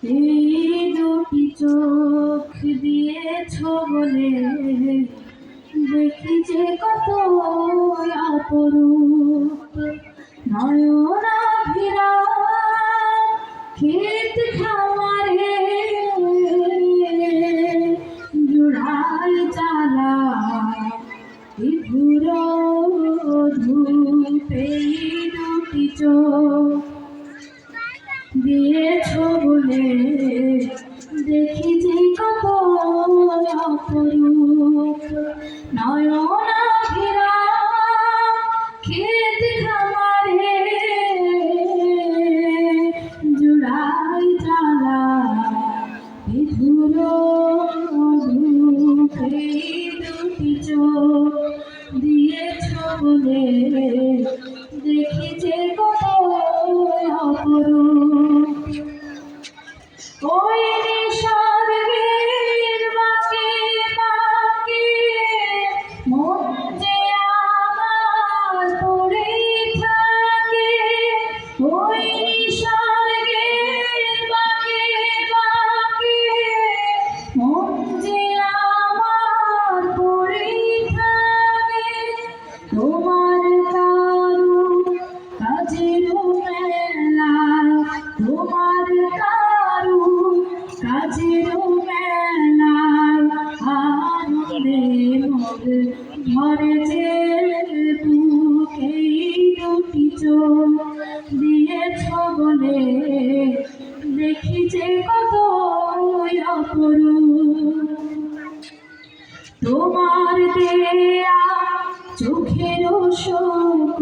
এই দুটি চোখ দিয়েছ বলে দেখি যে কত অপরূপ নয়না ভিড়া ক্ষেত খামারে জুড়াই চালা ঘুর ধূপ এই দুটি চোখ দিয়েছ বলে দেখি যে কত অপরূপ নয়না ঘেরা ক্ষেত খামারে জুড়াই জ্বালা বিধুর ধূপ এই দুটি চোখ দিয়েছ বলে দেখি যে কত অপরূপ ওই নিসর্গের বাঁকে বাঁকে মন যে আমার পড়ে থাকে ওই নিসর্গের বাঁকে বাঁকে মন যে আমার পড়ে থাকে তোমার কারু কাজের মেলা তোমার কারু কাজের মেলায় আনন্দে মোর ধরে যে বুক এই দুটি চোখ দিয়েছ বলে দেখি যে কত অপরূপ তোমার দেয়া চোখের শোক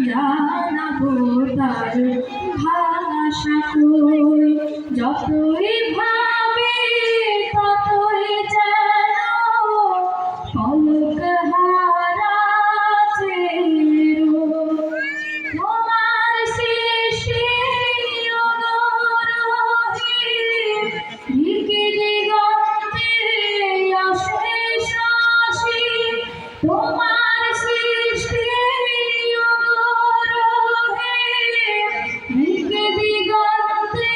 জানাবো তার ভাষা কই যতই ভাবে ততই যেন পলক হারা চেরো তোমার সৃষ্টি অগরহে দিকে দিগন্তে অশেষ রাশি তোমার সৃষ্টি অগরহে দিকে দিগন্তে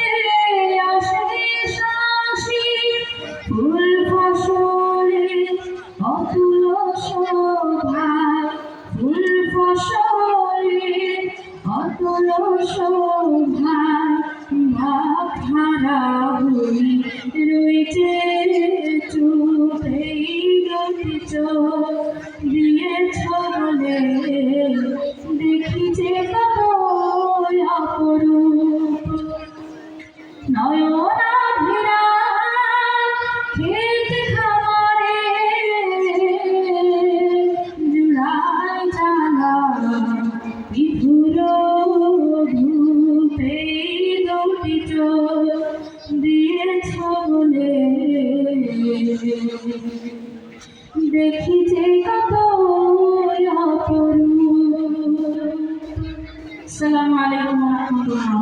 অশেষ রাশি ফুল ফসলে অতুল শোভা ফুল ফসলে অতুল শোভা ভাবহারা হই রয়েছে চুপ এই দুটি চোখ দিয়েছ বলে দেখি যে কত অপরূপ নয়না ভিড়া ক্ষেত খামারে জুড়াই জ্বালা বিধুর ধূপ এই দুটি চোখ দিয়েছ বলে দেখি যে কত অপরূপ। আসসালামু আলাইকুম ওয়া রাহমাতুল্লাহ।